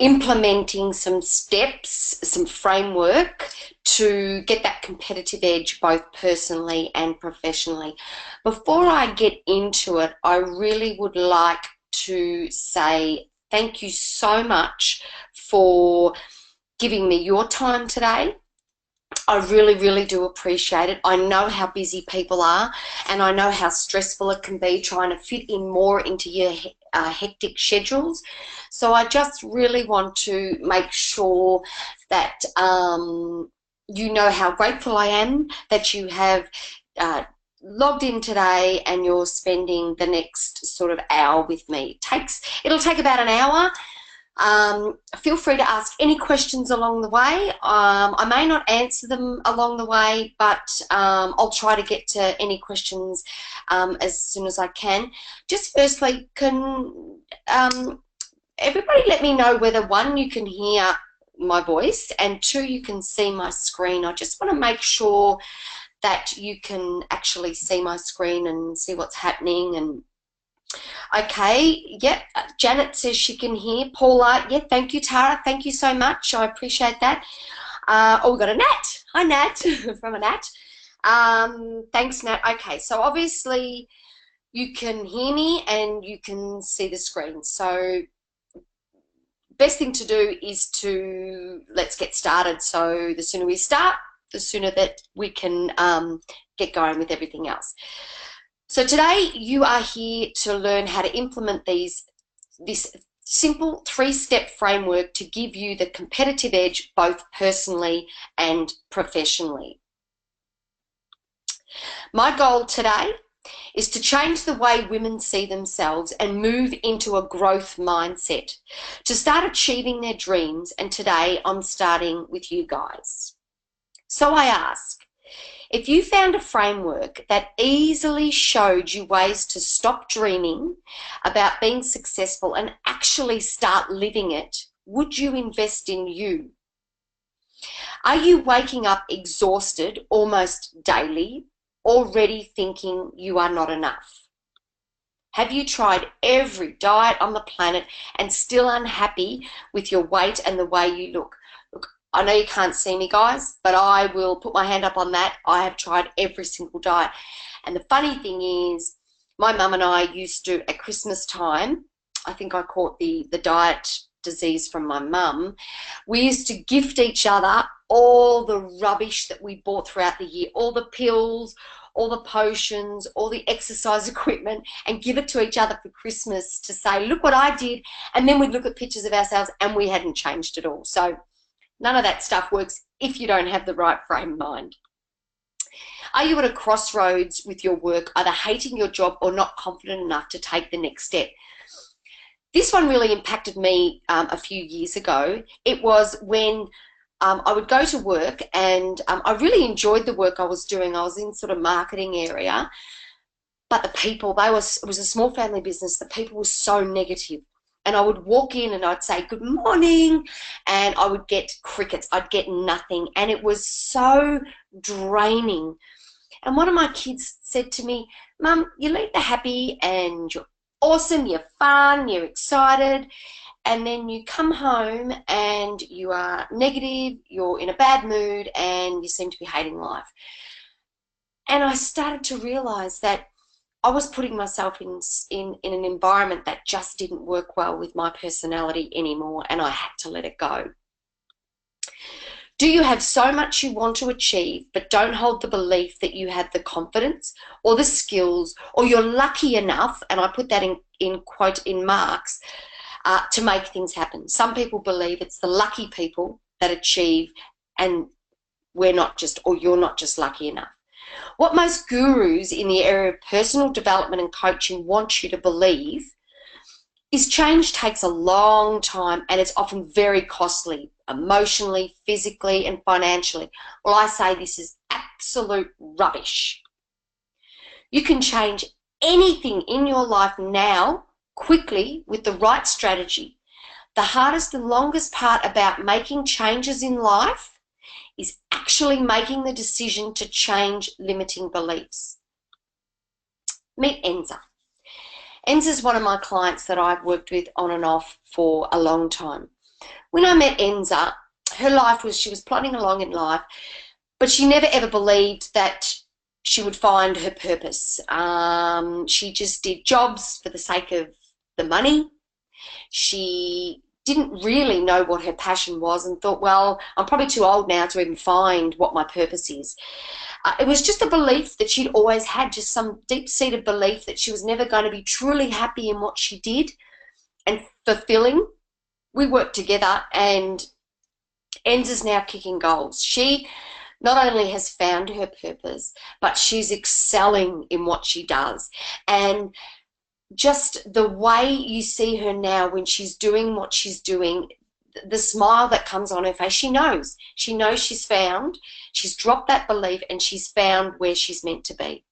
implementing some steps, some framework to get that competitive edge both personally and professionally. Before I get into it, I really would like to say thank you so much for giving me your time today. I really, really do appreciate it. I know how busy people are, and I know how stressful it can be trying to fit in more into your hectic schedules. So I just really want to make sure that you know how grateful I am that you have logged in today and you're spending the next sort of hour with me. It'll take about an hour. Feel free to ask any questions along the way. I may not answer them along the way, but I'll try to get to any questions as soon as I can. Just firstly, can everybody let me know whether, one, you can hear my voice, and two, you can see my screen. I just want to make sure that you can actually see my screen and see what's happening. And okay, yep, Janet says she can hear. Paula, yeah, thank you, Tara. Thank you so much. I appreciate that. Oh, we've got a Nat. Hi, Nat, from a Nat. Thanks, Nat. Okay, so obviously you can hear me and you can see the screen. So best thing to do is let's get started. So the sooner we start, the sooner that we can get going with everything else. So today you are here to learn how to implement this simple 3-step framework to give you the competitive edge both personally and professionally. My goal today is to change the way women see themselves and move into a growth mindset to start achieving their dreams, and today I'm starting with you guys. So I ask, if you found a framework that easily showed you ways to stop dreaming about being successful and actually start living it, would you invest in you? Are you waking up exhausted almost daily, already thinking you are not enough? Have you tried every diet on the planet and still unhappy with your weight and the way you look? I know you can't see me, guys, but I will put my hand up on that. I have tried every single diet. And the funny thing is, my mum and I used to, at Christmas time, I think I caught the diet disease from my mum, we used to gift each other all the rubbish that we bought throughout the year, all the pills, all the potions, all the exercise equipment, and give it to each other for Christmas to say, look what I did. And then we'd look at pictures of ourselves and we hadn't changed at all. So none of that stuff works if you don't have the right frame of mind. Are you at a crossroads with your work, either hating your job or not confident enough to take the next step? This one really impacted me a few years ago. It was when I would go to work, and I really enjoyed the work I was doing. I was in sort of marketing area, but the people, it was a small family business. The people were so negative. And I would walk in and I'd say, good morning, and I would get crickets. I'd get nothing. And it was so draining. And one of my kids said to me, Mum, you lead the happy and you're awesome, you're fun, you're excited, and then you come home and you are negative, you're in a bad mood, and you seem to be hating life. And I started to realise that I was putting myself in an environment that just didn't work well with my personality anymore, and I had to let it go. Do you have so much you want to achieve but don't hold the belief that you have the confidence or the skills, or you're lucky enough, and I put that in quote in marks, to make things happen? Some people believe it's the lucky people that achieve, and you're not just lucky enough. What most gurus in the area of personal development and coaching want you to believe is change takes a long time, and it's often very costly, emotionally, physically, and financially. Well, I say this is absolute rubbish. You can change anything in your life now, quickly, with the right strategy. The hardest and longest part about making changes in life is actually making the decision to change limiting beliefs. Meet Enza. Enza is one of my clients that I've worked with on and off for a long time. When I met Enza, her life was, she was plodding along in life, but she never ever believed that she would find her purpose. She just did jobs for the sake of the money. She didn't really know what her passion was and thought, well, I'm probably too old now to even find what my purpose is. It was just a belief that she'd always had, just some deep-seated belief that she was never going to be truly happy in what she did and fulfilling. We worked together, and Enza's now kicking goals. She not only has found her purpose, but she's excelling in what she does. And just the way you see her now when she's doing what she's doing, the smile that comes on her face, she knows she's found, she's dropped that belief, and she's found where she's meant to be.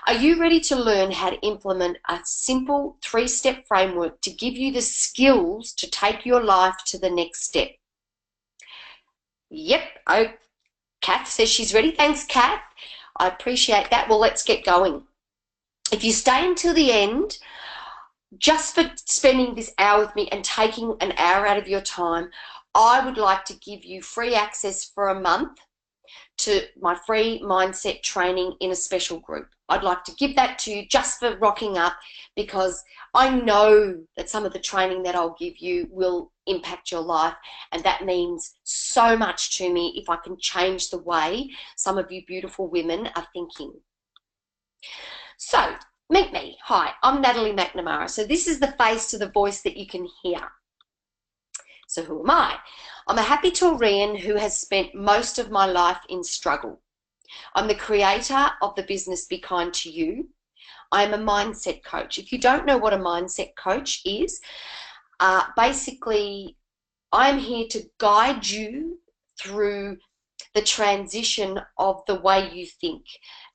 Are you ready to learn how to implement a simple 3-step framework to give you the skills to take your life to the next step? Yep. Oh, Kath says she's ready. Thanks, Kath. I appreciate that. Well, let's get going. If you stay until the end, just for spending this hour with me and taking an hour out of your time, I would like to give you free access for a month to my free mindset training in a special group. I'd like to give that to you just for rocking up, because I know that some of the training that I'll give you will impact your life, and that means so much to me if I can change the way some of you beautiful women are thinking. So, meet me. Hi, I'm Natalie McNamara. So this is the face to the voice that you can hear. So who am I? I'm a happy Taurian who has spent most of my life in struggle. I'm the creator of the business Be Kind to You. I'm a mindset coach. If you don't know what a mindset coach is, basically I'm here to guide you through the transition of the way you think,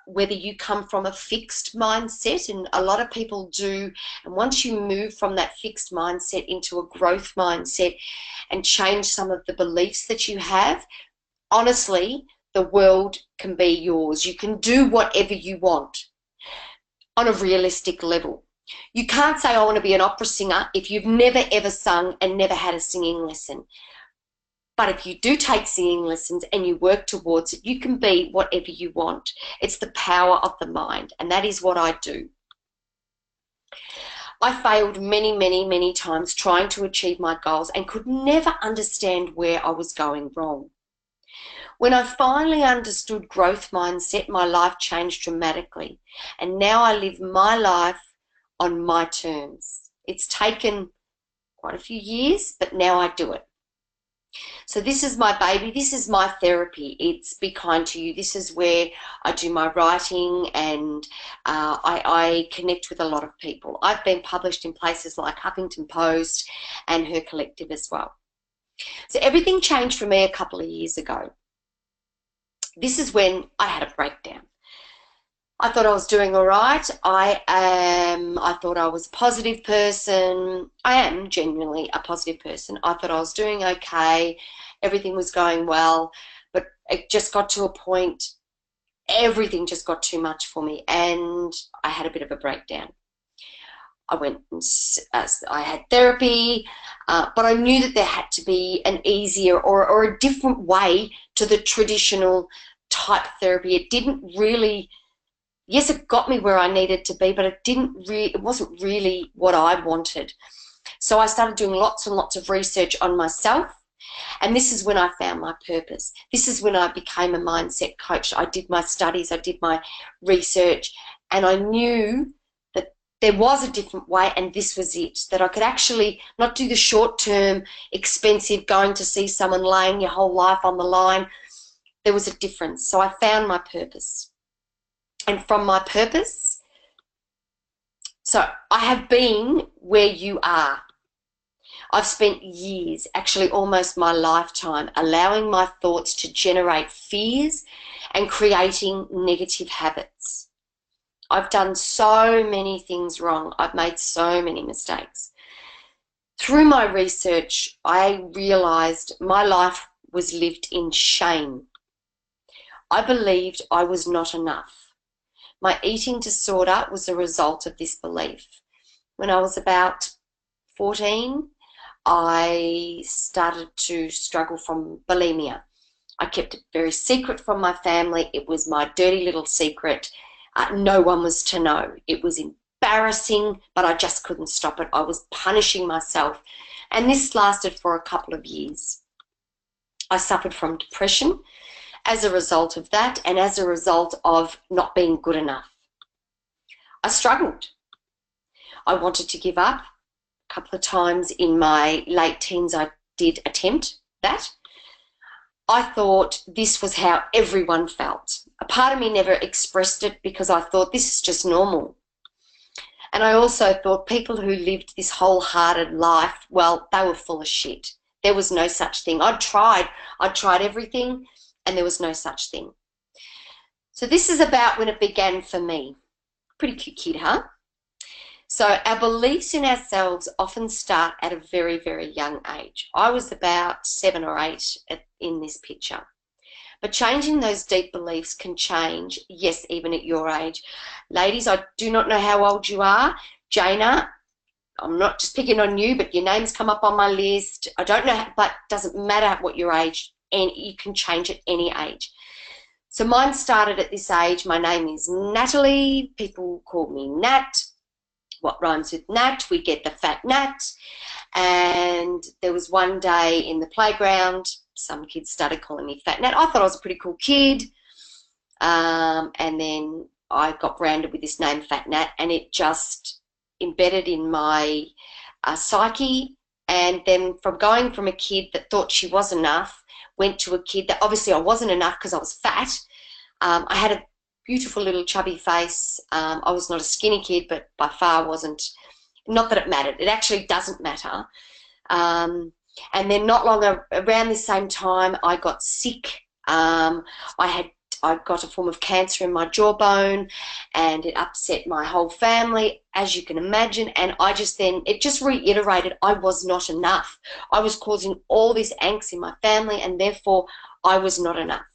whether you come from a fixed mindset, and a lot of people do, and once you move from that fixed mindset into a growth mindset and change some of the beliefs that you have, honestly, the world can be yours. You can do whatever you want on a realistic level. You can't say, I want to be an opera singer if you've never ever sung and never had a singing lesson. But if you do take singing lessons and you work towards it, you can be whatever you want. It's the power of the mind, and that is what I do. I failed many, many, many times trying to achieve my goals and could never understand where I was going wrong. When I finally understood growth mindset, my life changed dramatically, and now I live my life on my terms. It's taken quite a few years, but now I do it. So this is my baby, this is my therapy. It's Be Kind to You. This is where I do my writing, and I connect with a lot of people. I've been published in places like Huffington Post and Her Collective as well. So everything changed for me a couple of years ago. This is when I had a breakdown. I thought I was doing all right. I thought I was a positive person. I am genuinely a positive person. I thought I was doing okay. Everything was going well, but it just got to a point, everything just got too much for me, and I had a bit of a breakdown. I went and I had therapy, but I knew that there had to be an easier or a different way to the traditional type therapy. It didn't really, yes, it got me where I needed to be, but it wasn't really what I wanted. So I started doing lots and lots of research on myself, and this is when I found my purpose. This is when I became a mindset coach. I did my studies, I did my research, and I knew that there was a different way, and this was it, that I could actually not do the short-term, expensive, going to see someone, laying your whole life on the line. There was a difference. So I found my purpose. And from my purpose, so I have been where you are. I've spent years, actually almost my lifetime, allowing my thoughts to generate fears and creating negative habits. I've done so many things wrong. I've made so many mistakes. Through my research, I realized my life was lived in shame. I believed I was not enough. My eating disorder was a result of this belief. When I was about 14, I started to struggle from bulimia. I kept it very secret from my family. It was my dirty little secret. No one was to know. It was embarrassing, but I just couldn't stop it. I was punishing myself. And this lasted for a couple of years. I suffered from depression as a result of that and as a result of not being good enough. I struggled. I wanted to give up. A couple of times in my late teens I did attempt that. I thought this was how everyone felt. A part of me never expressed it because I thought this is just normal. And I also thought people who lived this wholehearted life, well, they were full of shit. There was no such thing. I'd tried everything and there was no such thing. So this is about when it began for me. Pretty cute kid, huh? So our beliefs in ourselves often start at a very, very young age. I was about 7 or 8 in this picture. But changing those deep beliefs can change, yes, even at your age. Ladies, I do not know how old you are. Jana, I'm not just picking on you, but your name's come up on my list. I don't know, but it doesn't matter what your age, and you can change at any age. So mine started at this age. My name is Natalie. People call me Nat. What rhymes with Nat? We get the fat Nat. And there was one day in the playground, some kids started calling me Fat Nat. I thought I was a pretty cool kid. And then I got branded with this name, Fat Nat, and it just embedded in my psyche. And then from going from a kid that thought she was enough, went to a kid that obviously I wasn't enough because I was fat. I had a beautiful little chubby face. I was not a skinny kid, but by far wasn't. Not that it mattered. It actually doesn't matter. And then not long around the same time, I got sick. I got a form of cancer in my jawbone, and it upset my whole family, as you can imagine. And it just reiterated I was not enough. I was causing all this angst in my family, and therefore I was not enough.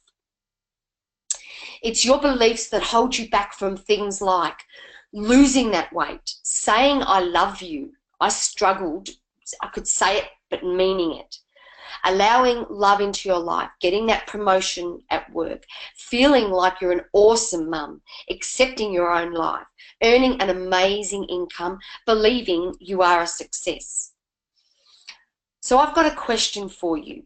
It's your beliefs that hold you back from things like losing that weight, saying I love you. I struggled. I could say it, but meaning it. Allowing love into your life, getting that promotion at work, feeling like you're an awesome mum, accepting your own life, earning an amazing income, believing you are a success. So I've got a question for you.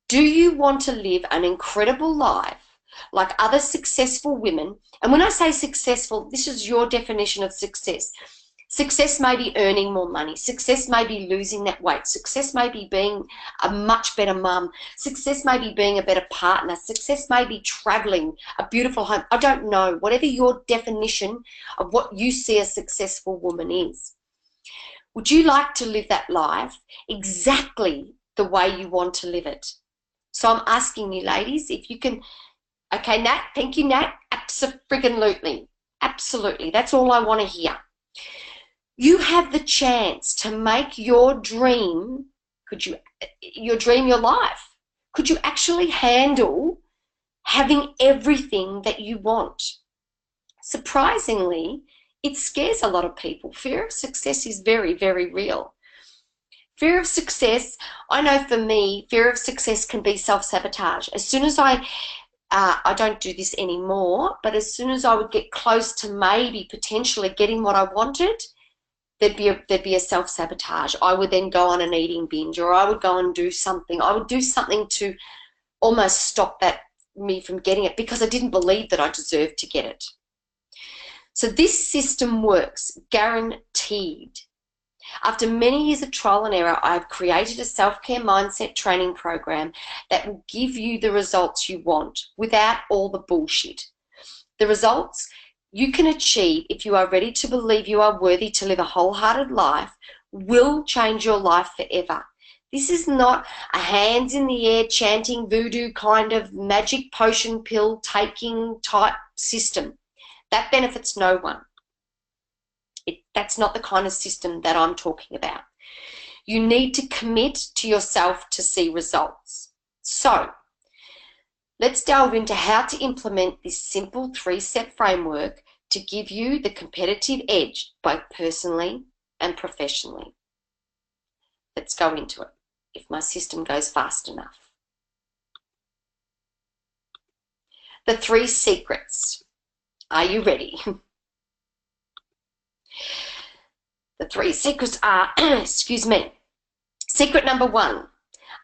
Do you want to live an incredible life like other successful women? And when I say successful, this is your definition of success. Success may be earning more money. Success may be losing that weight. Success may be being a much better mum. Success may be being a better partner. Success may be traveling, a beautiful home. I don't know. Whatever your definition of what you see a successful woman is. Would you like to live that life exactly the way you want to live it? So I'm asking you, ladies, if you can. Okay, Nat, thank you, Nat. Absolutely. Absolutely. That's all I want to hear. You have the chance to make your dream, your life. Could you actually handle having everything that you want? Surprisingly, it scares a lot of people. Fear of success is very, very real. Fear of success, I know for me, fear of success can be self-sabotage. As soon as I don't do this anymore, but as soon as I would get close to maybe potentially getting what I wanted, there'd be a self-sabotage. I would then go on an eating binge, or I would go and do something. I would do something to almost stop me from getting it because I didn't believe that I deserved to get it. So this system works, guaranteed. After many years of trial and error, I've created a self-care mindset training program that will give you the results you want without all the bullshit. The results you can achieve if you are ready to believe you are worthy to live a wholehearted life will change your life forever. This is not a hands in the air chanting voodoo kind of magic potion pill taking type system. That benefits no one. That's not the kind of system that I'm talking about. You need to commit to yourself to see results. So let's delve into how to implement this simple 3-step framework to give you the competitive edge, both personally and professionally. Let's go into it, if my system goes fast enough. The 3 secrets. Are you ready? The 3 secrets are, excuse me. Secret number 1,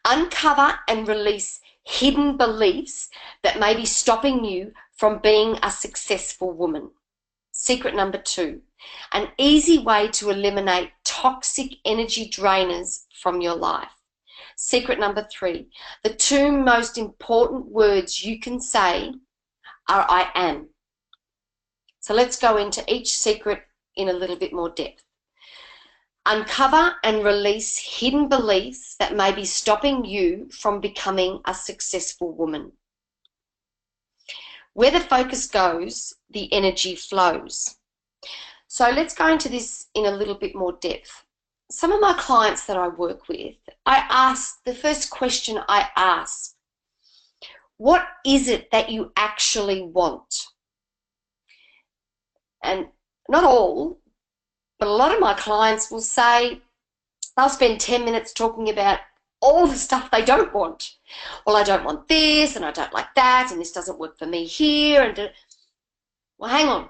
uncover and release hidden beliefs that may be stopping you from being a successful woman. Secret number 2, an easy way to eliminate toxic energy drainers from your life. Secret number 3, the 2 most important words you can say are I am. So let's go into each secret in a little bit more depth. Uncover and release hidden beliefs that may be stopping you from becoming a successful woman. Where the focus goes, the energy flows. So let's go into this in a little bit more depth. Some of my clients that I work with, the first question I ask, what is it that you actually want? And not all, but a lot of my clients will say, they'll spend 10 minutes talking about all the stuff they don't want. Well, I don't want this, and I don't like that, and this doesn't work for me here. And well, hang on.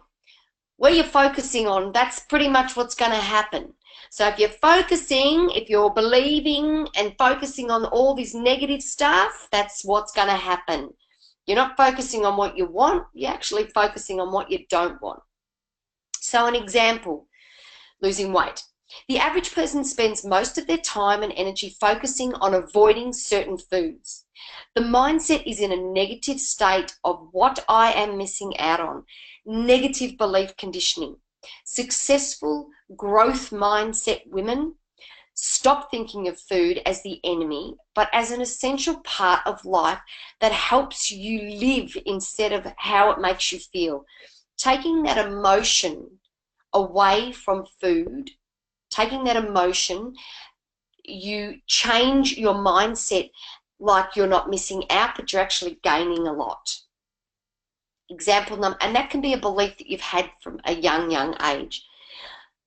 Where you're focusing on, that's pretty much what's going to happen. So if you're believing and focusing on all this negative stuff, that's what's going to happen. You're not focusing on what you want, you're actually focusing on what you don't want. So an example, losing weight. The average person spends most of their time and energy focusing on avoiding certain foods. The mindset is in a negative state of what I am missing out on, negative belief conditioning. Successful growth mindset women stop thinking of food as the enemy, but as an essential part of life that helps you live instead of how it makes you feel. Taking that emotion away from food, taking that emotion, you change your mindset like you're not missing out, but you're actually gaining a lot. Example number, and that can be a belief that you've had from a young age.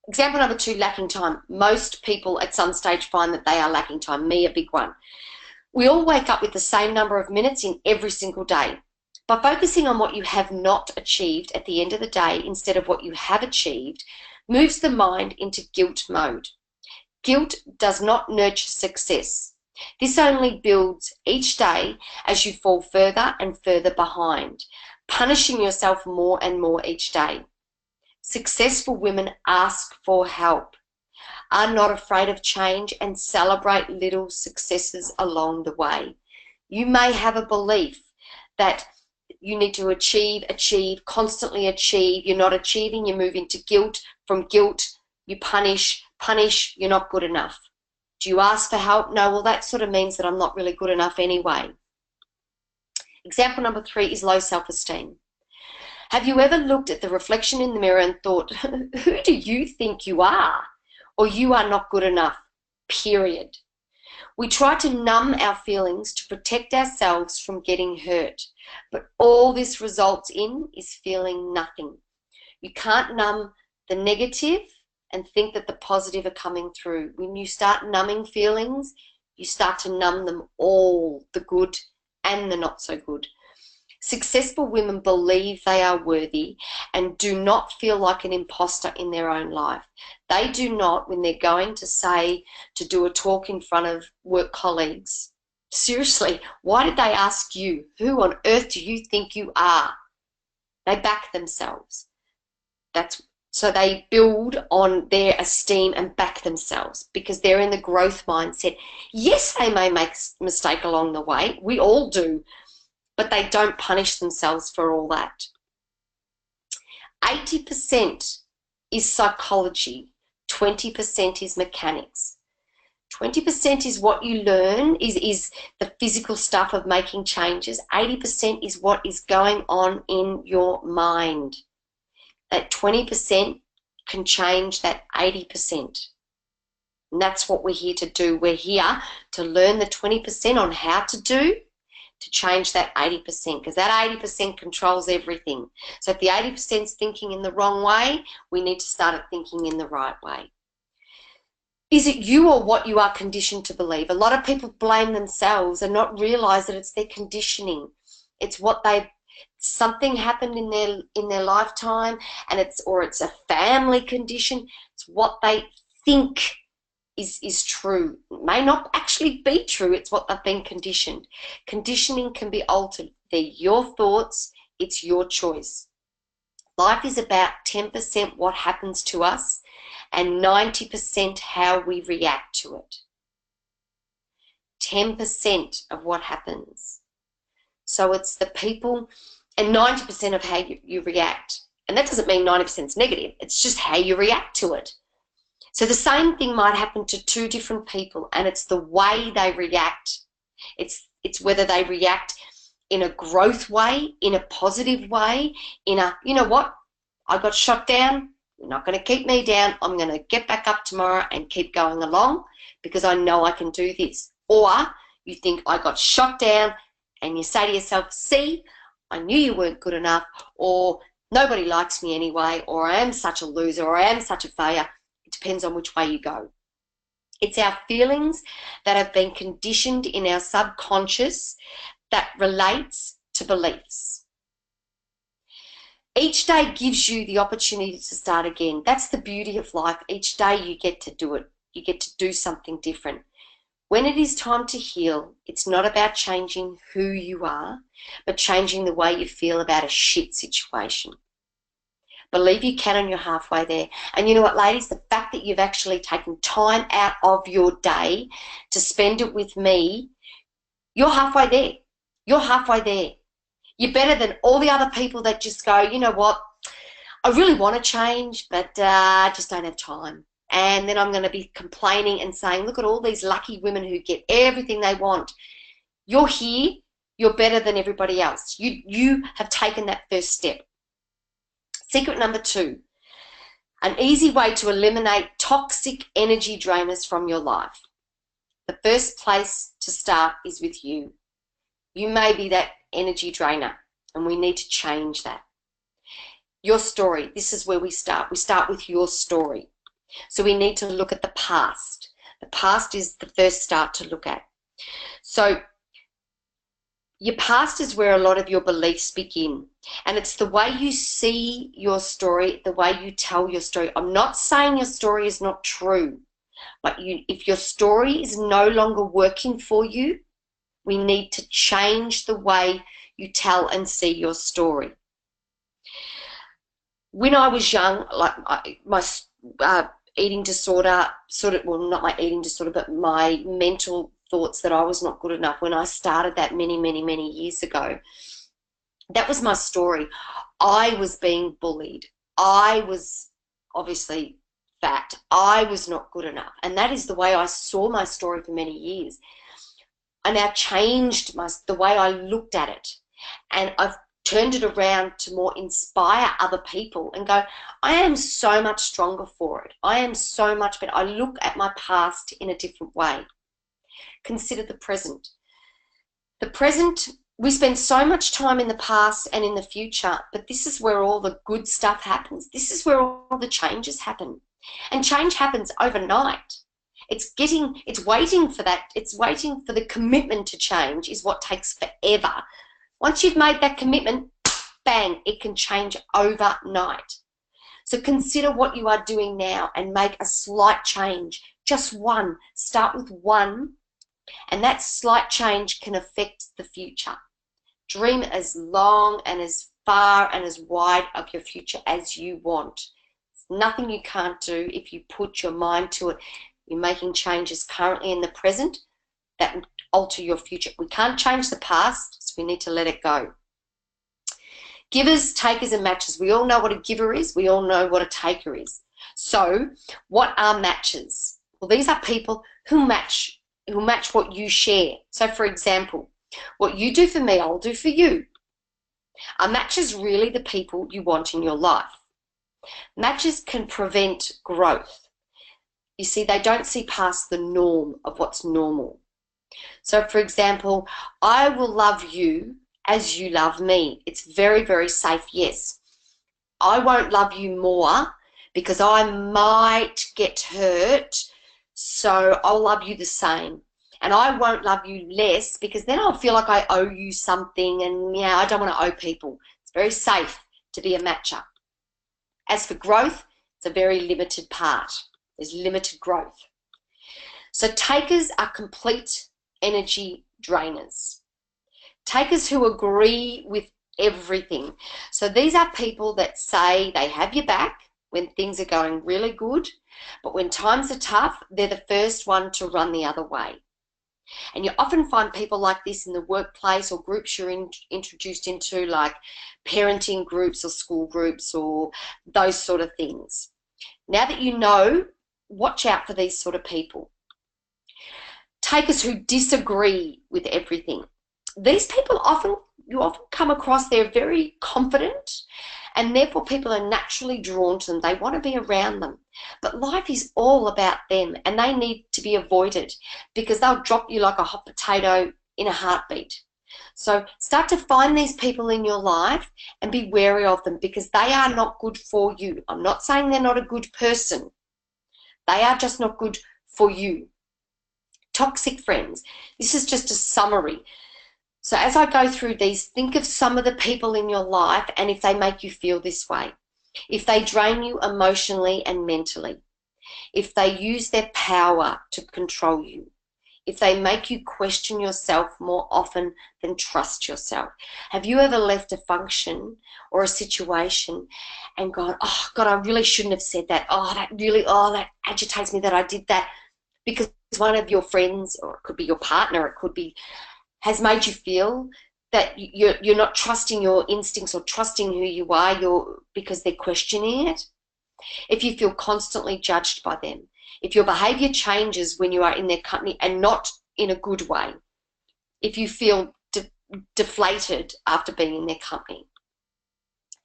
Example number 2, lacking time. Most people at some stage find that they are lacking time, me a big one. We all wake up with the same number of minutes in every single day. By focusing on what you have not achieved at the end of the day instead of what you have achieved, moves the mind into guilt mode. Guilt does not nurture success. This only builds each day as you fall further and further behind, punishing yourself more and more each day. Successful women ask for help, are not afraid of change, and celebrate little successes along the way. You may have a belief that you need to achieve, constantly achieve. You're not achieving, you move into guilt. From guilt, you punish, you're not good enough. Do you ask for help? No, well, that sort of means that I'm not really good enough anyway. Example number 3 is low self-esteem. Have you ever looked at the reflection in the mirror and thought, who do you think you are? Or you are not good enough, period. We try to numb our feelings to protect ourselves from getting hurt, but all this results in is feeling nothing. You can't numb the negative and think that the positive are coming through. When you start numbing feelings, you start to numb them all, the good and the not so good. Successful women believe they are worthy and do not feel like an imposter in their own life. They do not, when they're going to do a talk in front of work colleagues. Seriously, why did they ask you? Who on earth do you think you are? They back themselves. So they build on their esteem and back themselves because they're in the growth mindset. Yes, they may make a mistake along the way. We all do. But they don't punish themselves for all that. 80% is psychology, 20% is mechanics. 20% is what you learn, is the physical stuff of making changes. 80% is what is going on in your mind. That 20% can change that 80%. And that's what we're here to do. We're here to learn the 20% on how to do, to change that 80%, because that 80% controls everything. So if the 80% is thinking in the wrong way, we need to start thinking in the right way. Is it you or what you are conditioned to believe? A lot of people blame themselves and not realize that it's their conditioning. It's what something happened in their lifetime, and it's a family condition. It's what they think is true. It may not actually be true. It's what they've been conditioned. Conditioning can be altered. They're your thoughts. It's your choice. Life is about 10% what happens to us and 90% how we react to it. 10% of what happens. So it's the people, and 90% of how you react. And that doesn't mean 90% is negative. It's just how you react to it. So the same thing might happen to two different people, and it's the way they react. It's whether they react in a growth way, in a positive way, in a, you know what, I got shot down, you're not going to keep me down, I'm going to get back up tomorrow and keep going along because I know I can do this. Or you think I got shot down and you say to yourself, see, I knew you weren't good enough, or nobody likes me anyway, or I am such a loser, or I am such a failure. It depends on which way you go. It's our feelings that have been conditioned in our subconscious that relates to beliefs. Each day gives you the opportunity to start again. That's the beauty of life. Each day you get to do it. You get to do something different. When it is time to heal, it's not about changing who you are, but changing the way you feel about a shit situation. Believe you can, and you're halfway there. And you know what, ladies? The fact that you've actually taken time out of your day to spend it with me, you're halfway there. You're halfway there. You're better than all the other people that just go, you know what, I really want to change, but I just don't have time. And then I'm going to be complaining and saying, look at all these lucky women who get everything they want. You're here. You're better than everybody else. You have taken that first step. Secret number 2, an easy way to eliminate toxic energy drainers from your life. The first place to start is with you. You may be that energy drainer, and we need to change that. Your story, this is where we start. We start with your story. So we need to look at the past. The past is the first start to look at. So your past is where a lot of your beliefs begin. And it's the way you see your story, the way you tell your story. I'm not saying your story is not true, but if your story is no longer working for you, we need to change the way you tell and see your story. When I was young, like my eating disorder, well, not my eating disorder, but my mental thoughts that I was not good enough, when I started that many, many, many years ago, that was my story. I was being bullied. I was obviously fat. I was not good enough. And that is the way I saw my story for many years. I now changed the way I looked at it. And I've turned it around to more inspire other people and go, I am so much stronger for it. I am so much better. I look at my past in a different way. Consider the present. The present, we spend so much time in the past and in the future, but this is where all the good stuff happens. This is where all the changes happen. And change happens overnight. It's waiting for that. It's waiting for the commitment to change is what takes forever. Once you've made that commitment, bang, it can change overnight. So consider what you are doing now and make a slight change. Just one. Start with one, and that slight change can affect the future. Dream as long and as far and as wide of your future as you want. There's nothing you can't do if you put your mind to it. You're making changes currently in the present that will alter your future. We can't change the past, so we need to let it go. Givers, takers, and matchers. We all know what a giver is. We all know what a taker is. So what are matchers? Well, these are people who match what you share. So, for example, what you do for me, I'll do for you. Are matchers really the people you want in your life? Matchers can prevent growth. You see, they don't see past the norm of what's normal. So, for example, I will love you as you love me. It's very, very safe, yes. I won't love you more because I might get hurt, So I'll love you the same. And I won't love you less because then I'll feel like I owe you something, and yeah, I don't want to owe people. It's very safe to be a matcher. As for growth, it's a very limited part. There's limited growth. So takers are complete energy drainers. Takers who agree with everything. So these are people that say they have your back when things are going really good, but when times are tough, they're the first one to run the other way. And you often find people like this in the workplace or groups you're introduced into, like parenting groups or school groups or those sort of things. Now that you know, watch out for these sort of people. Takers who disagree with everything. These people you often come across, they're very confident, and therefore people are naturally drawn to them. They want to be around them. But life is all about them, and they need to be avoided because they'll drop you like a hot potato in a heartbeat. So start to find these people in your life and be wary of them because they are not good for you. I'm not saying they're not a good person. They are just not good for you. Toxic friends. This is just a summary. So as I go through these, think of some of the people in your life and if they make you feel this way. If they drain you emotionally and mentally. If they use their power to control you. If they make you question yourself more often than trust yourself. Have you ever left a function or a situation and gone, oh God, I really shouldn't have said that. That agitates me that I did that, because one of your friends, or it could be your partner, it could be, has made you feel that you're not trusting your instincts or trusting who you are because they're questioning it. If you feel constantly judged by them, if your behaviour changes when you are in their company and not in a good way, if you feel deflated after being in their company.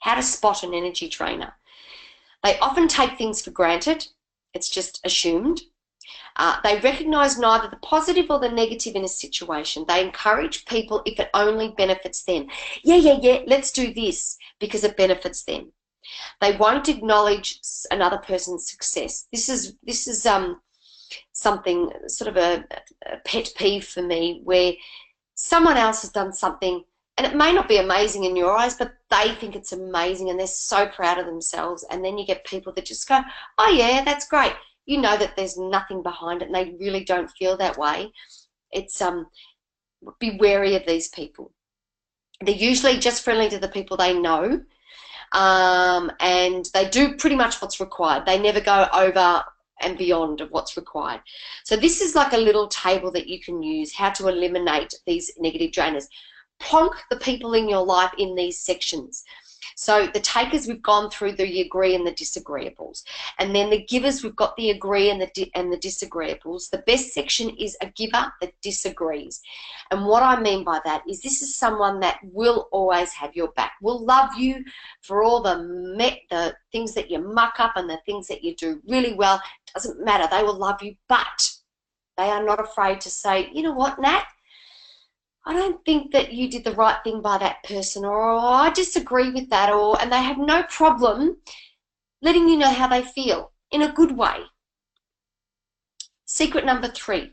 How to spot an energy drainer. They often take things for granted. It's just assumed. They recognise neither the positive or the negative in a situation. They encourage people if it only benefits them. Yeah, let's do this because it benefits them. They won't acknowledge another person's success. This is something, sort of a pet peeve for me, where someone else has done something and it may not be amazing in your eyes, but they think it's amazing and they're so proud of themselves. And then you get people that just go, oh yeah, that's great. You know that there's nothing behind it and they really don't feel that way. It's be wary of these people. They're usually just friendly to the people they know, and they do pretty much what's required. They never go over and beyond of what's required. So this is like a little table that you can use, how to eliminate these negative drainers. Plonk the people in your life in these sections. So the takers, we've gone through the agree and the disagreeables. And then the givers, we've got the agree and the disagreeables. The best section is a giver that disagrees. And what I mean by that is this is someone that will always have your back, will love you for all the things that you muck up and the things that you do really well. Doesn't matter. They will love you, but they are not afraid to say, you know what, Nat? I don't think that you did the right thing by that person, or I disagree with that, and they have no problem letting you know how they feel in a good way. Secret number 3.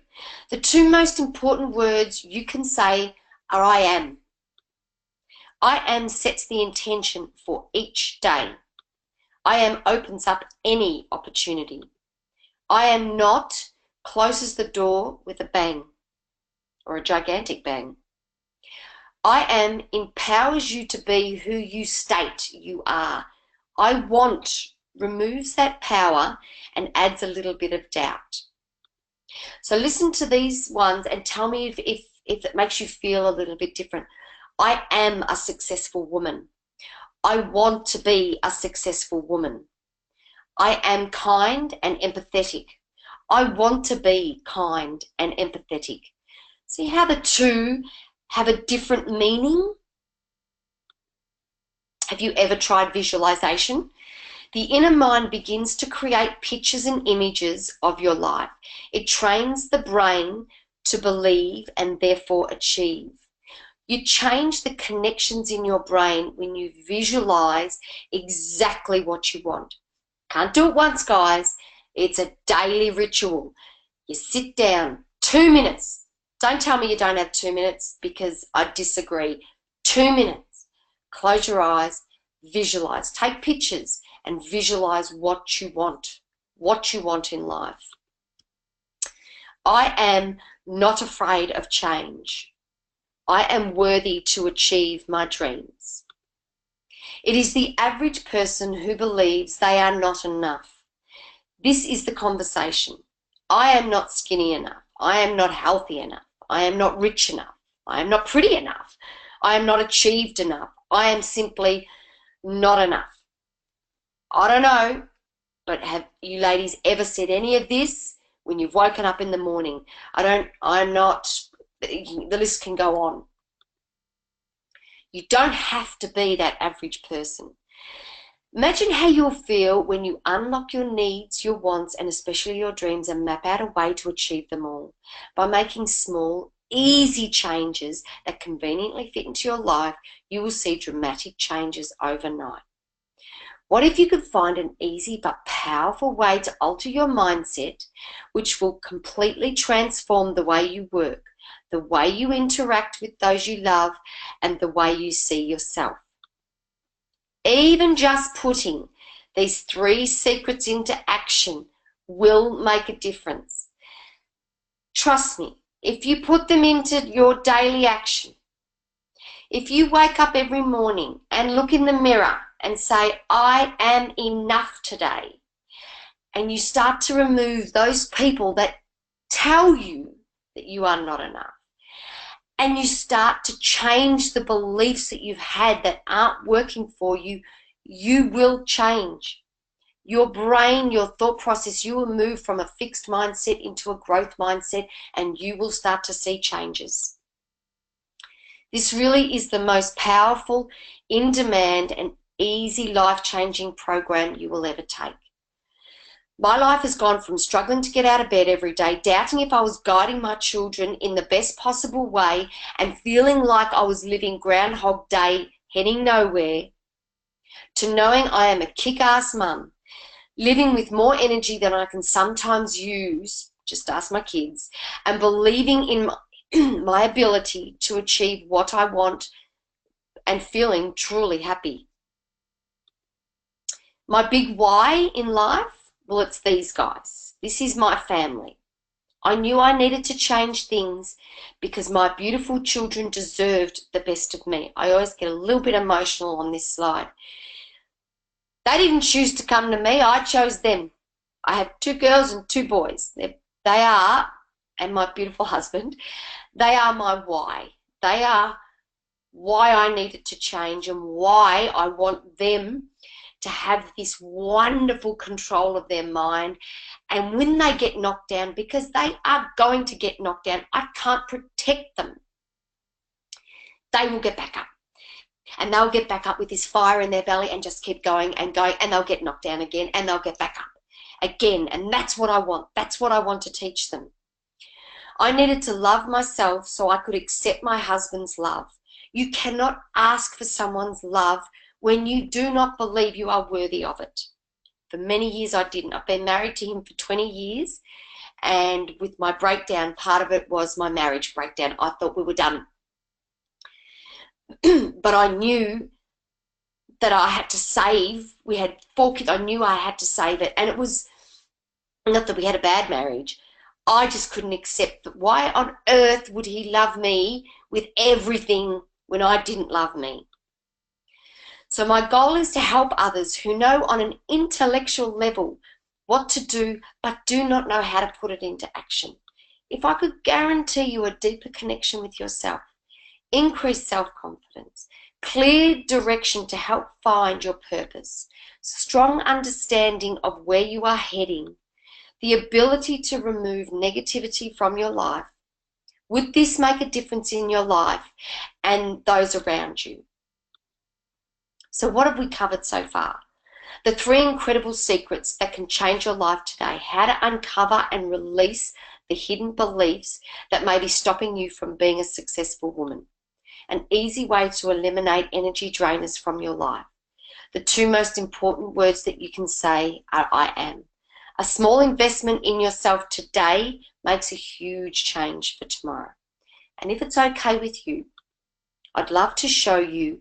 The 2 most important words you can say are I am. I am sets the intention for each day. I am opens up any opportunity. I am not closes the door with a bang or a gigantic bang. I am empowers you to be who you state you are. I want removes that power and adds a little bit of doubt. So listen to these ones and tell me if it makes you feel a little bit different. I am a successful woman. I want to be a successful woman. I am kind and empathetic. I want to be kind and empathetic. See how the 2 have a different meaning? Have you ever tried visualization? The inner mind begins to create pictures and images of your life. It trains the brain to believe and therefore achieve. You change the connections in your brain when you visualize exactly what you want. Can't do it once, guys. It's a daily ritual. You sit down, 2 minutes. Don't tell me you don't have 2 minutes, because I disagree. 2 minutes. Close your eyes, visualize. Take pictures and visualize what you want in life. I am not afraid of change. I am worthy to achieve my dreams. It is the average person who believes they are not enough. This is the conversation. I am not skinny enough. I am not healthy enough. I am not rich enough. I am not pretty enough. I am not achieved enough. I am simply not enough. I don't know, but have you ladies ever said any of this when you've woken up in the morning? I'm not, the list can go on. You don't have to be that average person. Imagine how you'll feel when you unlock your needs, your wants, and especially your dreams, and map out a way to achieve them all. By making small, easy changes that conveniently fit into your life, you will see dramatic changes overnight. What if you could find an easy but powerful way to alter your mindset, which will completely transform the way you work, the way you interact with those you love, and the way you see yourself? Even just putting these 3 secrets into action will make a difference. Trust me, if you put them into your daily action, if you wake up every morning and look in the mirror and say, I am enough today, and you start to remove those people that tell you that you are not enough, and you start to change the beliefs that you've had that aren't working for you, you will change. Your brain, your thought process, you will move from a fixed mindset into a growth mindset, and you will start to see changes. This really is the most powerful, in-demand, and easy life-changing program you will ever take. My life has gone from struggling to get out of bed every day, doubting if I was guiding my children in the best possible way, and feeling like I was living Groundhog Day, heading nowhere, to knowing I am a kick-ass mum, living with more energy than I can sometimes use, just ask my kids, and believing in my ability to achieve what I want, and feeling truly happy. My big why in life? Well, it's these guys. This is my family. I knew I needed to change things because my beautiful children deserved the best of me. I always get a little bit emotional on this slide. They didn't choose to come to me. I chose them. I have 2 girls and 2 boys. They are, and my beautiful husband, they are my why. They are why I needed to change and why I want them to have this wonderful control of their mind. And when they get knocked down, because they are going to get knocked down, I can't protect them. They will get back up. And they'll get back up with this fire in their belly and just keep going and going, and they'll get knocked down again, and they'll get back up again. And that's what I want. That's what I want to teach them. I needed to love myself so I could accept my husband's love. You cannot ask for someone's love when you do not believe you are worthy of it. For many years I didn't. I've been married to him for 20 years, and with my breakdown, part of it was my marriage breakdown. I thought we were done. But I knew that I had to save. We had 4 kids. I knew I had to save it. And it was not that we had a bad marriage. I just couldn't accept that. Why on earth would he love me with everything when I didn't love me? So my goal is to help others who know on an intellectual level what to do, but do not know how to put it into action. If I could guarantee you a deeper connection with yourself, increased self-confidence, clear direction to help find your purpose, strong understanding of where you are heading, the ability to remove negativity from your life, would this make a difference in your life and those around you? So what have we covered so far? The 3 incredible secrets that can change your life today. How to uncover and release the hidden beliefs that may be stopping you from being a successful woman. An easy way to eliminate energy drainers from your life. The 2 most important words that you can say are I am. A small investment in yourself today makes a huge change for tomorrow. And if it's okay with you, I'd love to show you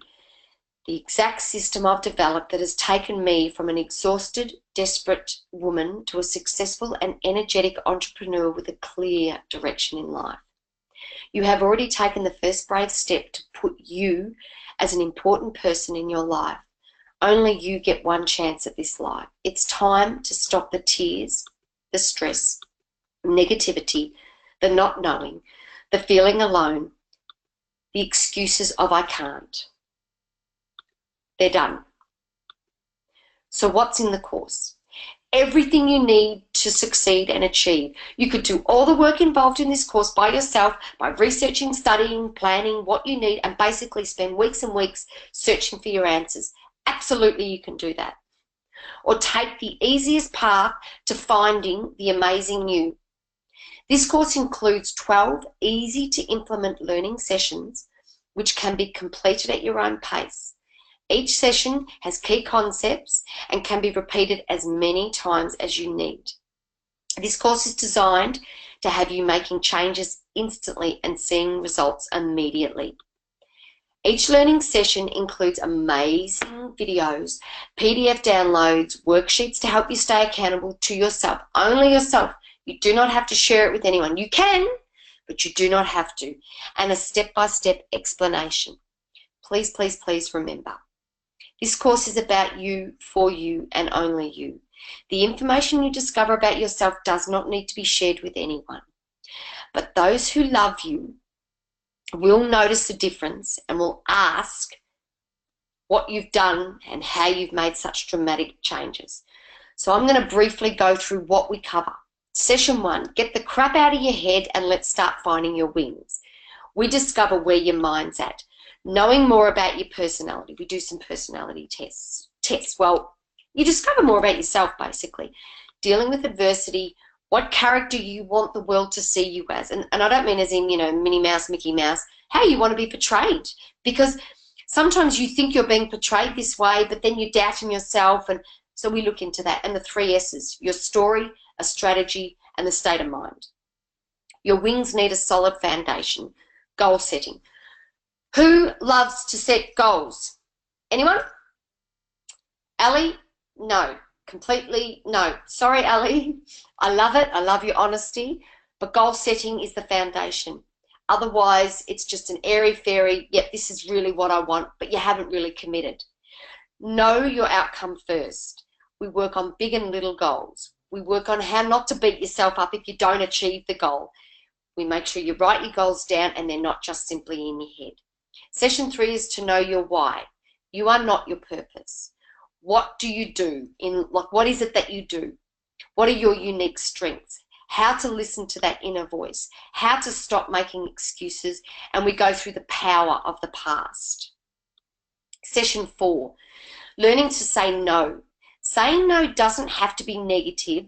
the exact system I've developed that has taken me from an exhausted, desperate woman to a successful and energetic entrepreneur with a clear direction in life. You have already taken the first brave step to put you as an important person in your life. Only you get one chance at this life. It's time to stop the tears, the stress, negativity, the not knowing, the feeling alone, the excuses of I can't. They're done. So what's in the course? Everything you need to succeed and achieve. You could do all the work involved in this course by yourself, by researching, studying, planning what you need, and basically spend weeks and weeks searching for your answers. Absolutely, you can do that. Or take the easiest path to finding the amazing you. This course includes 12 easy to implement learning sessions which can be completed at your own pace. Each session has key concepts and can be repeated as many times as you need. This course is designed to have you making changes instantly and seeing results immediately. Each learning session includes amazing videos, PDF downloads, worksheets to help you stay accountable to yourself, only yourself. You do not have to share it with anyone. You can, but you do not have to. And a step-by-step explanation. Please, please, please remember. This course is about you, for you, and only you. The information you discover about yourself does not need to be shared with anyone. But those who love you will notice the difference and will ask what you've done and how you've made such dramatic changes. So I'm going to briefly go through what we cover. Session 1, get the crap out of your head and let's start finding your wings. We discover where your mind's at. Knowing more about your personality. We do some personality tests. Well, you discover more about yourself, basically. Dealing with adversity, what character you want the world to see you as. And I don't mean as in, Minnie Mouse, Mickey Mouse, how you want to be portrayed. Because sometimes you think you're being portrayed this way, but then you're doubting yourself. And so we look into that. And the 3 S's, your story, a strategy, and the state of mind. Your wings need a solid foundation. Goal setting. Who loves to set goals? Anyone? Ali? No. Completely no. Sorry, Ali. I love it. I love your honesty. But goal setting is the foundation. Otherwise, it's just an airy-fairy, yep, this is really what I want, but you haven't really committed. Know your outcome first. We work on big and little goals. We work on how not to beat yourself up if you don't achieve the goal. We make sure you write your goals down and they're not just simply in your head. Session 3 is to know your why. You are not your purpose. What do you do? What is it that you do? What are your unique strengths? How to listen to that inner voice. How to stop making excuses. And we go through the power of the past. Session 4, learning to say no. Saying no doesn't have to be negative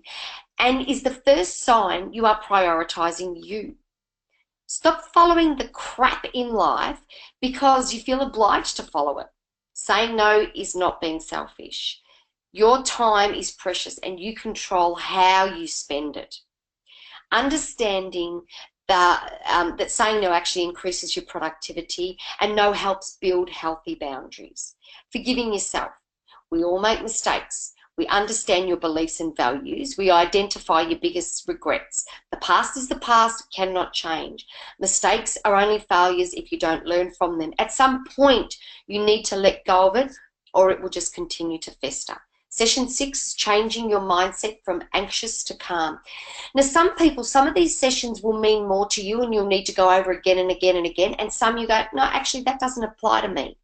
and is the first sign you are prioritizing you. Stop following the crap in life because you feel obliged to follow it. Saying no is not being selfish. Your time is precious and you control how you spend it. Understanding that saying no actually increases your productivity and no helps build healthy boundaries. Forgiving yourself. We all make mistakes. We understand your beliefs and values. We identify your biggest regrets. The past is the past, cannot change. Mistakes are only failures if you don't learn from them. At some point, you need to let go of it or it will just continue to fester. Session 6, changing your mindset from anxious to calm. Now, some people, some of these sessions will mean more to you and you'll need to go over again and again and again. And some you go, no, actually, that doesn't apply to me.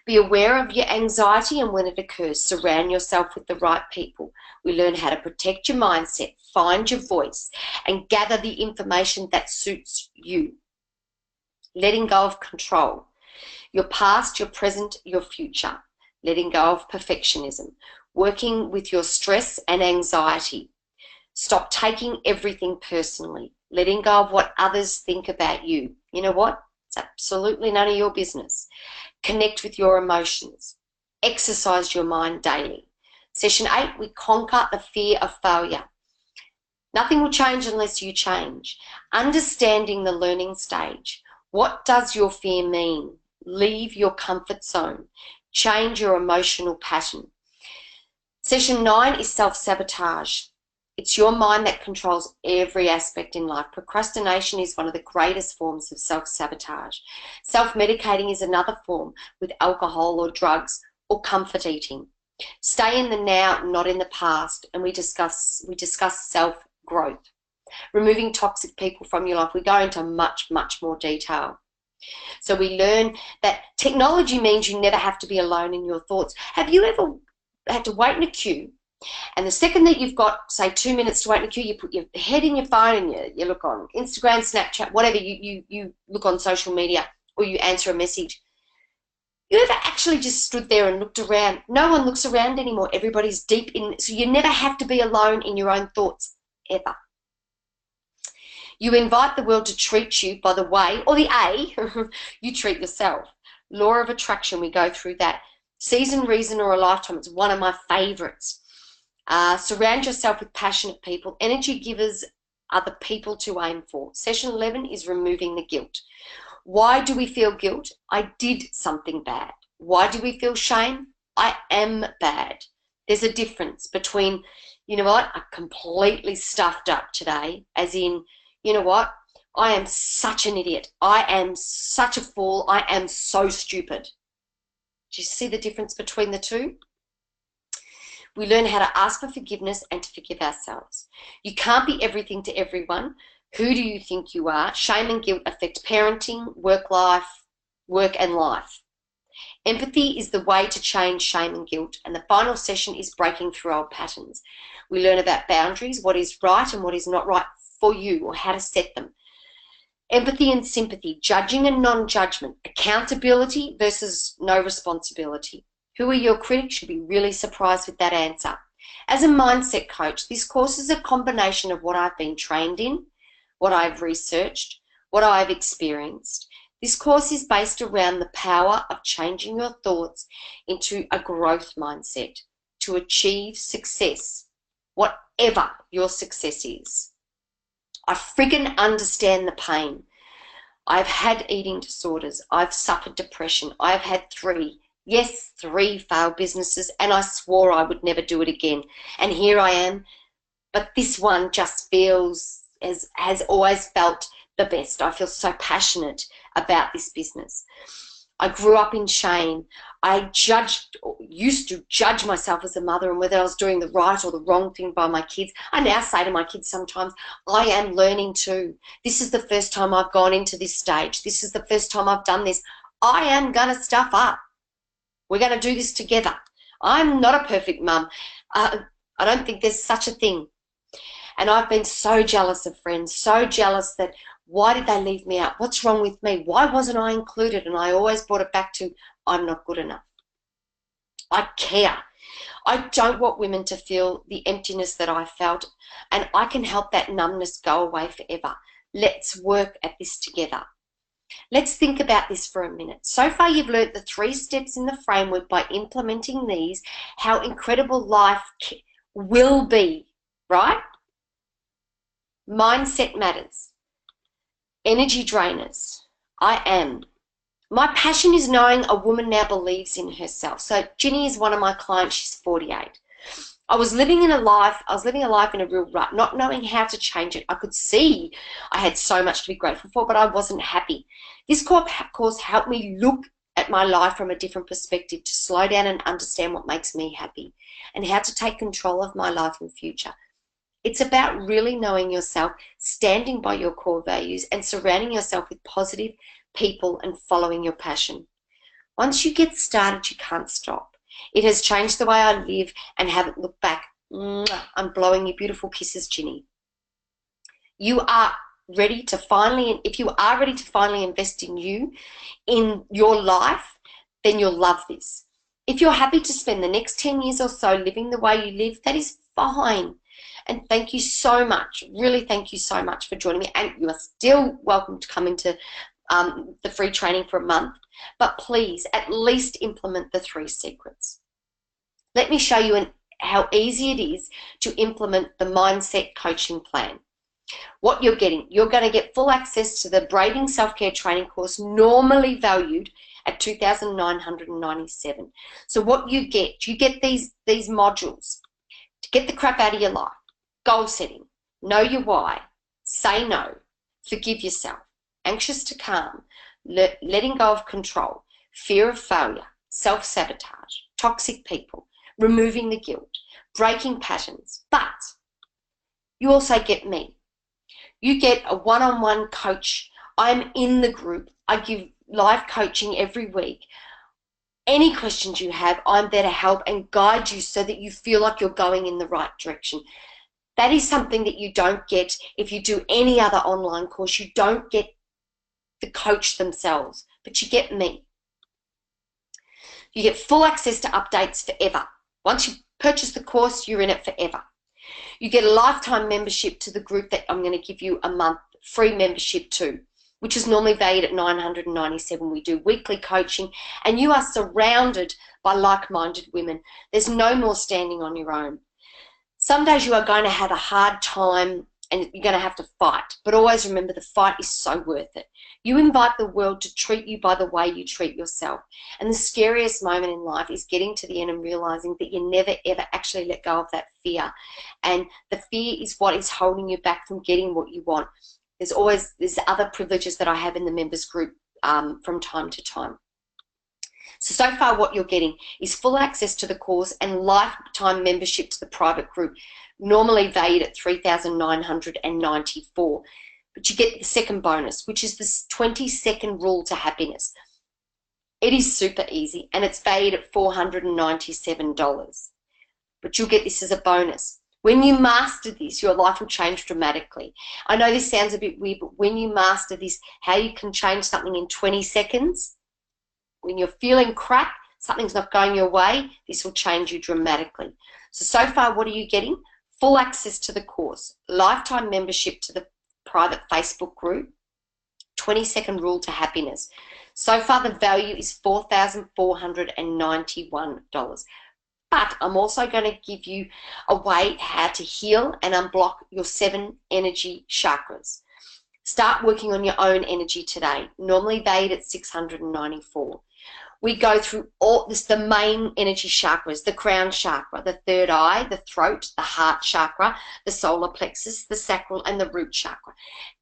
Be aware of your anxiety and when it occurs. Surround yourself with the right people. We learn how to protect your mindset, find your voice, and gather the information that suits you. Letting go of control. Your past, your present, your future. Letting go of perfectionism. Working with your stress and anxiety. Stop taking everything personally. Letting go of what others think about you. You know what? It's absolutely none of your business. Connect with your emotions. Exercise your mind daily. Session 8, we conquer the fear of failure. Nothing will change unless you change. Understanding the learning stage. What does your fear mean? Leave your comfort zone. Change your emotional pattern. Session 9 is self-sabotage. It's your mind that controls every aspect in life. Procrastination is one of the greatest forms of self-sabotage. Self-medicating is another form, with alcohol or drugs or comfort eating. Stay in the now, not in the past, and we discuss self-growth. Removing toxic people from your life. We go into much, much more detail. So we learn that technology means you never have to be alone in your thoughts. Have you ever had to wait in a queue, and the second that you've got, say, 2 minutes to wait in a queue, you put your head in your phone and you look on Instagram, Snapchat, whatever, you look on social media, or you answer a message. You ever actually just stood there and looked around? No one looks around anymore. Everybody's deep in, so you never have to be alone in your own thoughts, ever. You invite the world to treat you by the way, or the A, you treat yourself. Law of attraction, we go through that. Season, reason, or a lifetime, it's one of my favorites. Surround yourself with passionate people. Energy givers are the people to aim for. Session 11 is removing the guilt. Why do we feel guilt? I did something bad. Why do we feel shame? I am bad. There's a difference between, you know what, I completely stuffed up today, as in, you know what, I am such an idiot. I am such a fool. I am so stupid. Do you see the difference between the two? We learn how to ask for forgiveness and to forgive ourselves. You can't be everything to everyone. Who do you think you are? Shame and guilt affect parenting, work and life. Empathy is the way to change shame and guilt. And the final session is breaking through old patterns. We learn about boundaries, what is right and what is not right for you, or how to set them. Empathy and sympathy, judging and non-judgment, accountability versus no responsibility. Who are your critics? You'll be really surprised with that answer. As a mindset coach, this course is a combination of what I've been trained in, what I've researched, what I've experienced. This course is based around the power of changing your thoughts into a growth mindset to achieve success, whatever your success is. I friggin' understand the pain. I've had eating disorders. I've suffered depression. I've had 3 failed businesses, and I swore I would never do it again. And here I am. But this one just feels, has always felt the best. I feel so passionate about this business. I grew up in shame. I used to judge myself as a mother and whether I was doing the right or the wrong thing by my kids. I now say to my kids sometimes, I am learning too. This is the first time I've gone into this stage. This is the first time I've done this. I am going to stuff up. We're going to do this together. I'm not a perfect mum. I don't think there's such a thing. And I've been so jealous of friends, so jealous that why did they leave me out? What's wrong with me? Why wasn't I included? And I always brought it back to, I'm not good enough. I care. I don't want women to feel the emptiness that I felt, and I can help that numbness go away forever. Let's work at this together. Let's think about this for a minute. So far, you've learnt the 3 steps in the framework. By implementing these, how incredible life will be, right? Mindset matters. Energy drainers. I am. My passion is knowing a woman now believes in herself. So Ginny is one of my clients. She's 48. I was living a life in a real rut, not knowing how to change it. I could see I had so much to be grateful for, but I wasn't happy. This course helped me look at my life from a different perspective, to slow down and understand what makes me happy and how to take control of my life and future. It's about really knowing yourself, standing by your core values, and surrounding yourself with positive people and following your passion. Once you get started, you can't stop. It has changed the way I live and haven't looked back. I'm blowing you beautiful kisses, Ginny. You are ready to finally, if you are ready to finally invest in you, in your life, then you'll love this. If you're happy to spend the next 10 years or so living the way you live, that is fine. And thank you so much, really thank you so much for joining me. And you are still welcome to come into the free training for a month. But please, at least implement the 3 secrets. Let me show you how easy it is to implement the mindset coaching plan. What you're getting, you're going to get full access to the Braving Self-Care Training course, normally valued at $2,997. So what you get these modules to get the crap out of your life: goal setting, know your why, say no, forgive yourself, anxious to calm, letting go of control, fear of failure, self-sabotage, toxic people, removing the guilt, breaking patterns. But you also get me. You get a one-on-one coach. I'm in the group. I give live coaching every week. Any questions you have, I'm there to help and guide you so that you feel like you're going in the right direction. That is something that you don't get if you do any other online course. You don't get the coach themselves, but you get me. You get full access to updates forever. Once you purchase the course, you're in it forever. You get a lifetime membership to the group that I'm going to give you a month free membership to, which is normally valued at $997. We do weekly coaching, and you are surrounded by like-minded women. There's no more standing on your own. Some days you are going to have a hard time and you're going to have to fight, but always remember the fight is so worth it. You invite the world to treat you by the way you treat yourself. And the scariest moment in life is getting to the end and realizing that you never, ever actually let go of that fear. And the fear is what is holding you back from getting what you want. There's other privileges that I have in the members group from time to time. So far what you're getting is full access to the course and lifetime membership to the private group, normally valued at $3,994. But you get the second bonus, which is this 20-second rule to happiness. It is super easy, and it's valued at $497. But you'll get this as a bonus. When you master this, your life will change dramatically. I know this sounds a bit weird, but when you master this, how you can change something in 20 seconds, when you're feeling crap, something's not going your way, this will change you dramatically. So far, what are you getting? Full access to the course, lifetime membership to the private Facebook group, 20-second rule to happiness. So far, the value is $4,491. But I'm also going to give you a way how to heal and unblock your 7 energy chakras. Start working on your own energy today, normally valued at $694. We go through all this, the main energy chakras: the crown chakra, the third eye, the throat, the heart chakra, the solar plexus, the sacral, and the root chakra.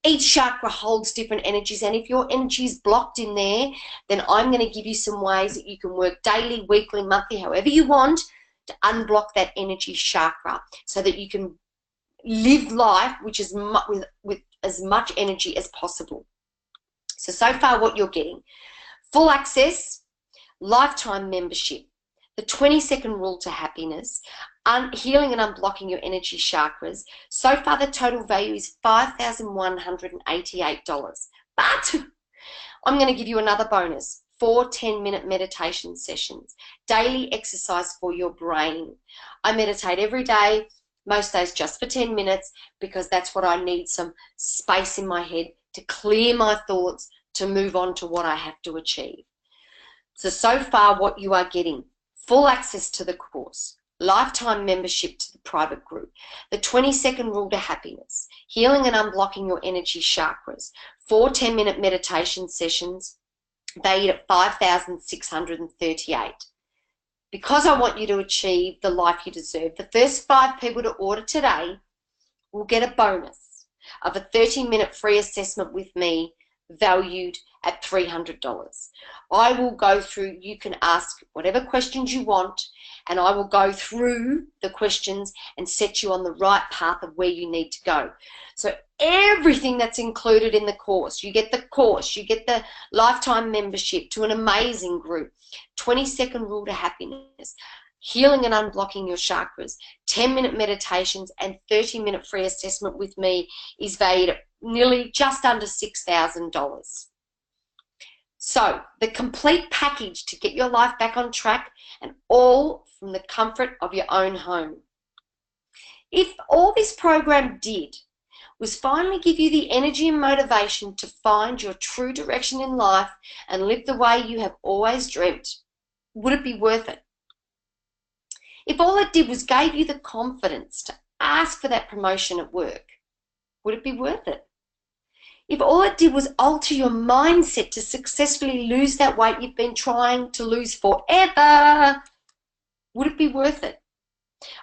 Each chakra holds different energies, and if your energy is blocked in there, then I'm going to give you some ways that you can work daily, weekly, monthly, however you want, to unblock that energy chakra so that you can live life which is with as much energy as possible. So far what you're getting: full access, lifetime membership, the 20-second rule to happiness, healing and unblocking your energy chakras. So far the total value is $5,188. But I'm going to give you another bonus: 4 10-minute meditation sessions, daily exercise for your brain. I meditate every day, most days just for 10 minutes, because that's what I need, some space in my head to clear my thoughts, to move on to what I have to achieve. So far what you are getting: full access to the course, lifetime membership to the private group, the 20-second rule to happiness, healing and unblocking your energy chakras, 4 10-minute meditation sessions, valued at $5,638. Because I want you to achieve the life you deserve, the first 5 people to order today will get a bonus of a 30-minute free assessment with me, valued at $300. I will go through, you can ask whatever questions you want, and I will go through the questions and set you on the right path of where you need to go. So everything that's included in the course, you get the course, you get the lifetime membership to an amazing group, 20-second rule to happiness, healing and unblocking your chakras, 10-minute meditations, and 30-minute free assessment with me is valued at nearly just under $6,000. So the complete package to get your life back on track, and all from the comfort of your own home. If all this program did was finally give you the energy and motivation to find your true direction in life and live the way you have always dreamt, would it be worth it? If all it did was gave you the confidence to ask for that promotion at work, would it be worth it? If all it did was alter your mindset to successfully lose that weight you've been trying to lose forever, would it be worth it?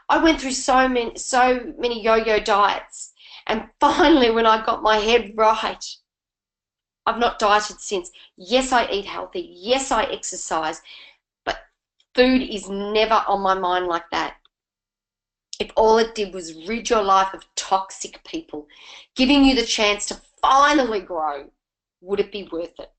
I went through so many yo-yo diets, and finally when I got my head right, I've not dieted since. Yes, I eat healthy. Yes, I exercise, but food is never on my mind like that. If all it did was rid your life of toxic people, giving you the chance to finally grow, would it be worth it?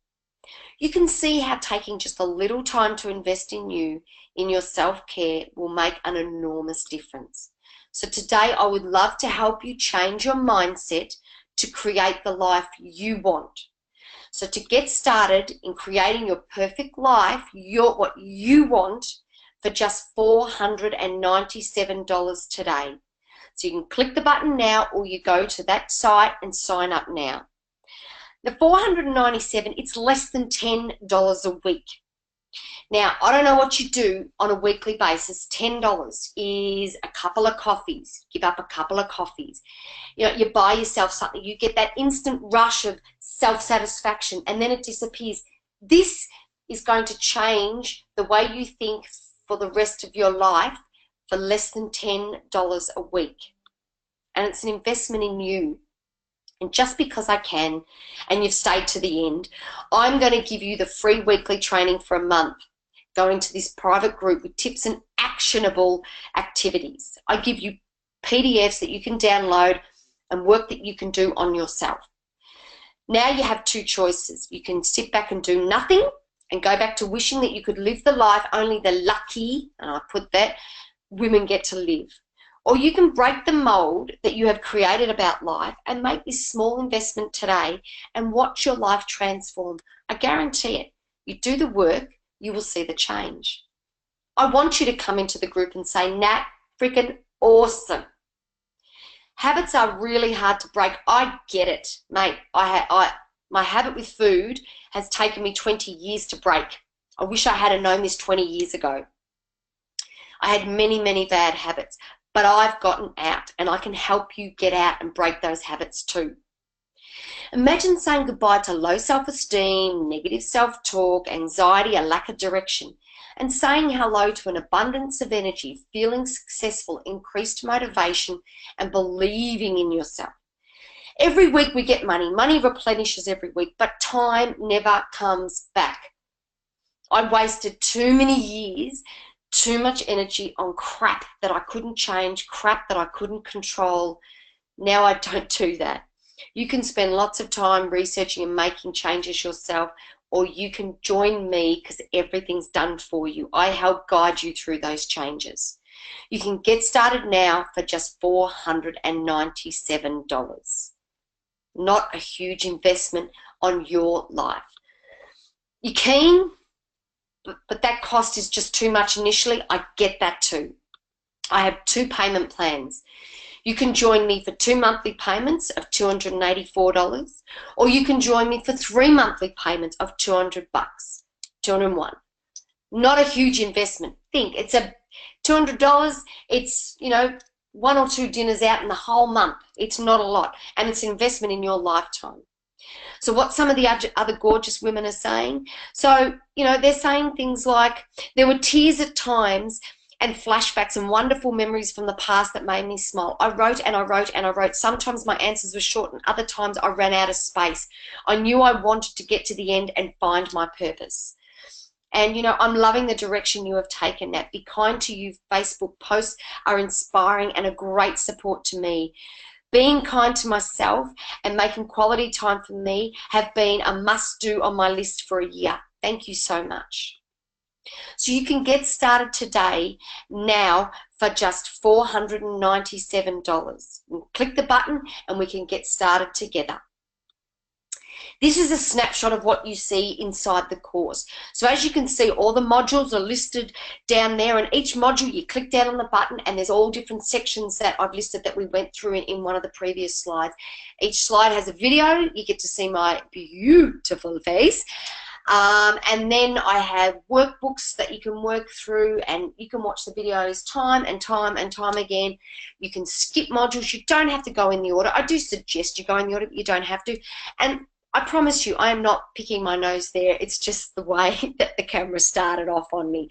You can see how taking just a little time to invest in you, in your self-care, will make an enormous difference. So today I would love to help you change your mindset to create the life you want. So to get started in creating your perfect life, what you want, for just $497 today. So you can click the button now, or you go to that site and sign up now. The $497, it's less than $10 a week. Now, I don't know what you do on a weekly basis. $10 is a couple of coffees. Give up a couple of coffees. You know, you buy yourself something. You get that instant rush of self-satisfaction, and then it disappears. This is going to change the way you think for the rest of your life for less than $10 a week. And it's an investment in you. And just because I can, and you've stayed to the end, I'm going to give you the free weekly training for a month, going to this private group with tips and actionable activities. I give you PDFs that you can download and work that you can do on yourself. Now you have two choices. You can sit back and do nothing and go back to wishing that you could live the life only the lucky, and I put that, women get to live. Or you can break the mold that you have created about life and make this small investment today and watch your life transform. I guarantee it. You do the work, you will see the change. I want you to come into the group and say, Nat, freaking awesome. Habits are really hard to break. I get it, mate. My habit with food has taken me 20 years to break. I wish I had known this 20 years ago. I had many, many bad habits, but I've gotten out, and I can help you get out and break those habits too. Imagine saying goodbye to low self-esteem, negative self-talk, anxiety, a lack of direction, and saying hello to an abundance of energy, feeling successful, increased motivation, and believing in yourself. Every week we get money. Money replenishes every week, but time never comes back. I wasted too many years, too much energy on crap that I couldn't change, crap that I couldn't control. Now I don't do that. You can spend lots of time researching and making changes yourself, or you can join me because everything's done for you. I help guide you through those changes. You can get started now for just $497. Not a huge investment on your life. You keen? But that cost is just too much initially. I get that too. I have 2 payment plans. You can join me for 2 monthly payments of $284, or you can join me for 3 monthly payments of $200, 201. Not a huge investment. Think, it's a $200. It's, you know, 1 or 2 dinners out in the whole month. It's not a lot, and it's an investment in your lifetime. So what some of the other gorgeous women are saying, so, you know, they're saying things like, there were tears at times and flashbacks and wonderful memories from the past that made me smile. I wrote and I wrote and I wrote. Sometimes my answers were short, and other times I ran out of space. I knew I wanted to get to the end and find my purpose. And, you know, I'm loving the direction you have taken, Nat. Be kind to you. Facebook posts are inspiring and a great support to me. Being kind to myself and making quality time for me have been a must-do on my list for a year. Thank you so much. So you can get started today now for just $497. Click the button and we can get started together. This is a snapshot of what you see inside the course. So as you can see, all the modules are listed down there, and each module you click down on the button and there's all different sections that I've listed that we went through in one of the previous slides. Each slide has a video. You get to see my beautiful face. And then I have workbooks that you can work through, and you can watch the videos time and time and time again. You can skip modules. You don't have to go in the order. I do suggest you go in the order, but you don't have to. And I promise you, I am not picking my nose there. It's just the way that the camera started off on me.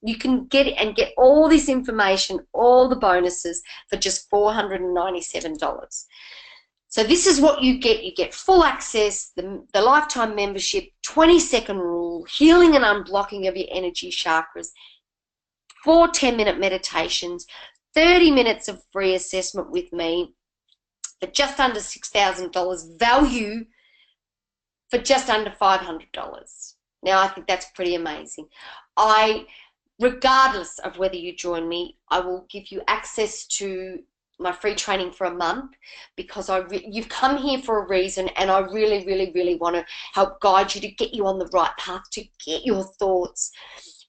You can get it and get all this information, all the bonuses, for just $497. So this is what you get. You get full access, the lifetime membership, 20-second rule, healing and unblocking of your energy chakras, 4 10-minute meditations, 30 minutes of free assessment with me for just under $6,000, value for just under $500. Now, I think that's pretty amazing. Regardless of whether you join me, I will give you access to my free training for a month, because you've come here for a reason, and I really, really, really want to help guide you to get you on the right path, to get your thoughts.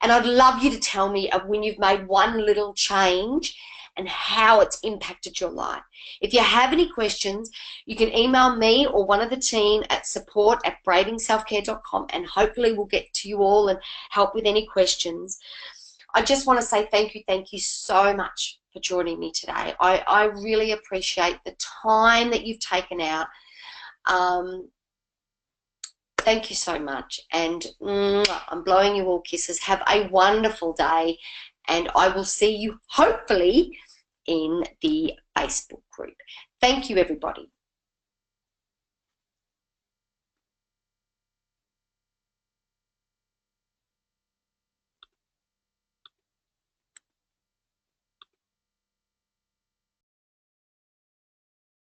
And I'd love you to tell me of when you've made one little change and how it's impacted your life. If you have any questions, you can email me or one of the team at support@bravingselfcare.com, and hopefully we'll get to you all and help with any questions. I just want to say thank you so much for joining me today. I really appreciate the time that you've taken out. Thank you so much, and I'm blowing you all kisses. Have a wonderful day, and I will see you hopefully in the Facebook group. Thank you, everybody.